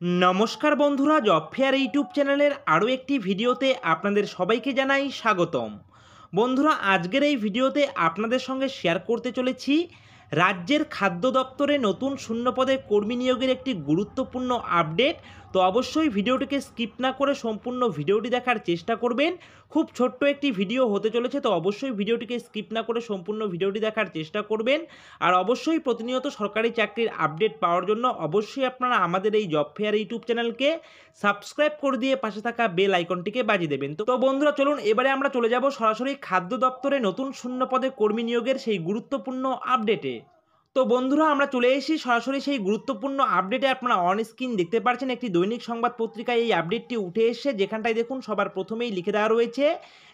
নমস্কার বন্ধুরা, job fair YouTube চ্যানেলের আরও একটি ভিডিওতে আপনাদের সবাইকে জানাই স্বাগতম। বন্ধুরা, আজকের এই ভিডিওতে আপনাদের সঙ্গে শেয়ার করতে চলেছি রাজ্যের খাদ্য দপ্তরে নতুন শূন্যপদে কর্মী নিয়োগের একটি গুরুত্বপূর্ণ আপডেট। তো অবশ্যই ভিডিওটিকে স্কিপ না করে সম্পূর্ণ ভিডিওটি দেখার চেষ্টা করবেন। খুব ছোট্ট একটি ভিডিও হতে চলেছে, তো অবশ্যই ভিডিওটিকে স্কিপ না করে সম্পূর্ণ ভিডিওটি দেখার চেষ্টা করবেন। আর অবশ্যই প্রতিনিয়ত সরকারি চাকরির আপডেট পাওয়ার জন্য অবশ্যই আপনারা আমাদের এই জব ফেয়ার ইউটিউব চ্যানেলকে সাবস্ক্রাইব করে দিয়ে পাশে থাকা বেল আইকনটিকে বাজিয়ে দেবেন। তো বন্ধুরা, চলুন এবারে আমরা চলে যাব সরাসরি খাদ্য দপ্তরে নতুন শূন্যপদে কর্মী নিয়োগের সেই গুরুত্বপূর্ণ আপডেটে। তো বন্ধুরা, আমরা চলে এসেছি সরাসরি সেই গুরুত্বপূর্ণ আপডেটে। আপনারা অন স্ক্রিন দেখতে পাচ্ছেন একটি দৈনিক সংবাদ পত্রিকায় এই আপডেটটি উঠে এসেছে, যেখানটায় দেখুন সবার প্রথমেই লিখে দেওয়া রয়েছে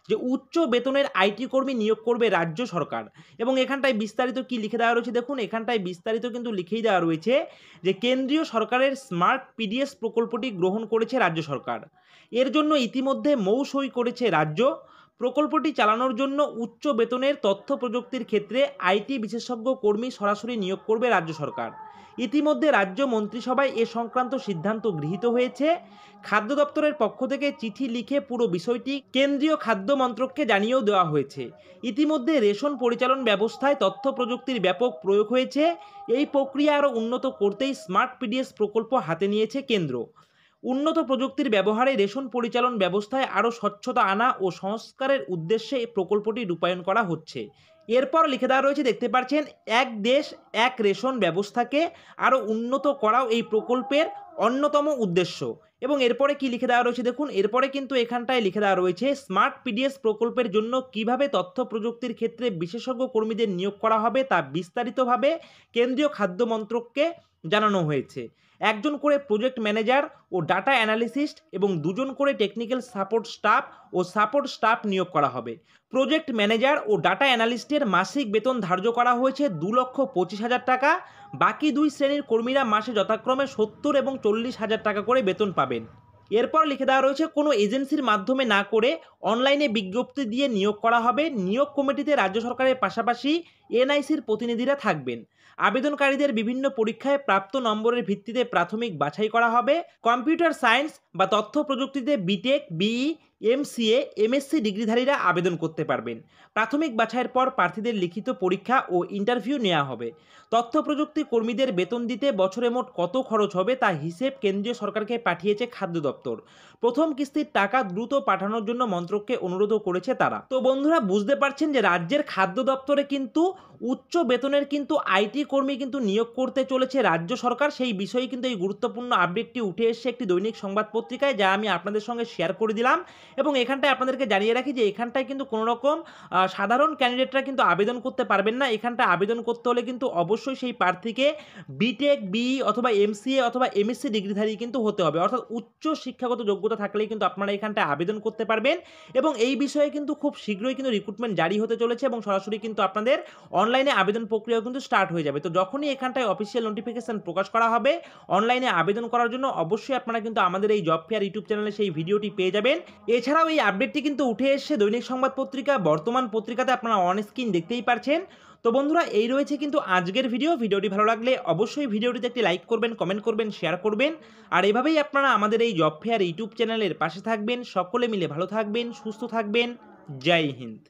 যে উচ্চ বেতনের আইটি কর্মী নিয়োগ করবে রাজ্য সরকার। এবং এখানটায় বিস্তারিত কি লিখে দেওয়া রয়েছে দেখুন, এখানটায় বিস্তারিত কিন্তু লিখেই দেওয়া রয়েছে যে কেন্দ্রীয় সরকারের স্মার্ট পিডিএস প্রকল্পটি গ্রহণ করেছে রাজ্য সরকার। এর জন্য ইতিমধ্যে মৌসই করেছে রাজ্য। প্রকল্পটি চালানোর জন্য উচ্চ বেতনের তথ্য প্রযুক্তির ক্ষেত্রে আইটি বিশেষজ্ঞ কর্মী সরাসরি নিয়োগ করবে রাজ্য সরকার। ইতিমধ্যে রাজ্য মন্ত্রিসভায় এ সংক্রান্ত সিদ্ধান্ত গৃহীত হয়েছে। খাদ্য দপ্তরের পক্ষ থেকে চিঠি লিখে পুরো বিষয়টি কেন্দ্রীয় খাদ্য মন্ত্রককে জানিয়েও দেওয়া হয়েছে। ইতিমধ্যে রেশন পরিচালন ব্যবস্থায় তথ্য প্রযুক্তির ব্যাপক প্রয়োগ হয়েছে। এই প্রক্রিয়া আরও উন্নত করতেই স্মার্ট পিডিএস প্রকল্প হাতে নিয়েছে কেন্দ্র। উন্নত প্রযুক্তির ব্যবহারে রেশন পরিচালন ব্যবস্থায় আরও স্বচ্ছতা আনা ও সংস্কারের উদ্দেশ্যে এই প্রকল্পটি রূপায়ণ করা হচ্ছে। এরপর লিখে দেওয়া রয়েছে, দেখতে পাচ্ছেন, এক দেশ এক রেশন ব্যবস্থাকে আরও উন্নত করাও এই প্রকল্পের অন্যতম উদ্দেশ্য। এবং এরপরে কি লিখে দেওয়া রয়েছে দেখুন, এরপরে কিন্তু এখানটায় লিখে দেওয়া রয়েছে স্মার্ট পিডিএস প্রকল্পের জন্য কিভাবে তথ্য প্রযুক্তির ক্ষেত্রে বিশেষজ্ঞ কর্মীদের নিয়োগ করা হবে তা বিস্তারিতভাবে কেন্দ্রীয় খাদ্য মন্ত্রককে জানানো হয়েছে। একজন করে প্রজেক্ট ম্যানেজার ও ডাটা অ্যানালিস্ট এবং দুজন করে টেকনিক্যাল সাপোর্ট স্টাফ নিয়োগ করা হবে। প্রজেক্ট ম্যানেজার ও ডাটা অ্যানালিস্টের মাসিক বেতন ধার্য করা হয়েছে 2,25,000 টাকা। বাকি দুই শ্রেণীর কর্মীরা মাসে যথাক্রমে 70 এবং 40,000 টাকা করে বেতন পাবেন। এরপর লিখে দেওয়া রয়েছে, কোনো এজেন্সির মাধ্যমে না করে অনলাইনে বিজ্ঞপ্তি দিয়ে নিয়োগ করা হবে। নিয়োগ কমিটিতে রাজ্য সরকারের পাশাপাশি এনআইসির প্রতিনিধিরা থাকবেন। আবেদনকারীদের বিভিন্ন পরীক্ষায় প্রাপ্ত নম্বরের ভিত্তিতে প্রাথমিক বাছাই করা হবে। কম্পিউটার সায়েন্স বা তথ্য প্রযুক্তিতে বিটেক, বিই, এমসিএ, এমএসসি ডিগ্রিধারীরা আবেদন করতে পারবেন। প্রাথমিক বাছাইয়ের পর প্রার্থীদের লিখিত পরীক্ষা ও ইন্টারভিউ নেওয়া হবে। তথ্য প্রযুক্তি কর্মীদের বেতন দিতে বছরে মোট কত খরচ হবে তা হিসেব কেন্দ্রীয় সরকারকে পাঠিয়েছে খাদ্য দপ্তর। প্রথম কিস্তির টাকা দ্রুত পাঠানোর জন্য মন্ত্রককে অনুরোধও করেছে তারা। তো বন্ধুরা, বুঝতে পারছেন যে রাজ্যের খাদ্য দপ্তরে কিন্তু উচ্চ বেতনের কিন্তু আইটি কর্মী কিন্তু নিয়োগ করতে চলেছে রাজ্য সরকার। সেই বিষয়ে কিন্তু এই গুরুত্বপূর্ণ আপডেটটি উঠে এসেছে একটি দৈনিক সংবাদ পত্রিকায়, যা আমি আপনাদের সঙ্গে শেয়ার করে দিলাম। এবং এখানটায় আপনাদেরকে জানিয়ে রাখি যে এখানটায় কিন্তু কোনো রকম সাধারণ ক্যান্ডিডেটরা কিন্তু আবেদন করতে পারবেন না। এখানটায় আবেদন করতে হলে কিন্তু অবশ্যই সেই প্রার্থীকে বিটেক, বিই অথবা এমসিএ অথবা এমএসসি ডিগ্রিধারী কিন্তু হতে হবে, অর্থাৎ উচ্চ শিক্ষাগত যোগ্যতা থাকলেই কিন্তু আপনারা এখানটায় আবেদন করতে পারবেন। এবং এই বিষয়ে কিন্তু খুব শীঘ্রই কিন্তু রিক্রুটমেন্ট জারি হতে চলেছে এবং সরাসরি কিন্তু আপনাদের অনলাইনে আবেদন প্রক্রিয়াও কিন্তু স্টার্ট হয়ে যাবে। তো যখনই এখানটায় অফিসিয়াল নোটিফিকেশন প্রকাশ করা হবে অনলাইনে আবেদন করার জন্য, অবশ্যই আপনারা কিন্তু আমাদের এই জব ফেয়ার ইউটিউব চ্যানেলে সেই ভিডিওটি পেয়ে যাবেন। এছাড়াও এই আপডেটটি কিন্তু উঠে এসেছে দৈনিক সংবাদ পত্রিকা বর্তমান পত্রিকাতে, আপনারা অন স্ক্রিন দেখতেই পারছেন। তো বন্ধুরা, এই রয়েছে কিন্তু আজকের ভিডিওটি ভালো লাগলে অবশ্যই ভিডিওটিতে একটি লাইক করবেন, কমেন্ট করবেন, শেয়ার করবেন। আর এভাবেই আপনারা আমাদের এই জব ফেয়ার ইউটিউব চ্যানেলের পাশে থাকবেন। সকলে মিলে ভালো থাকবেন, সুস্থ থাকবেন। জয় হিন্দ।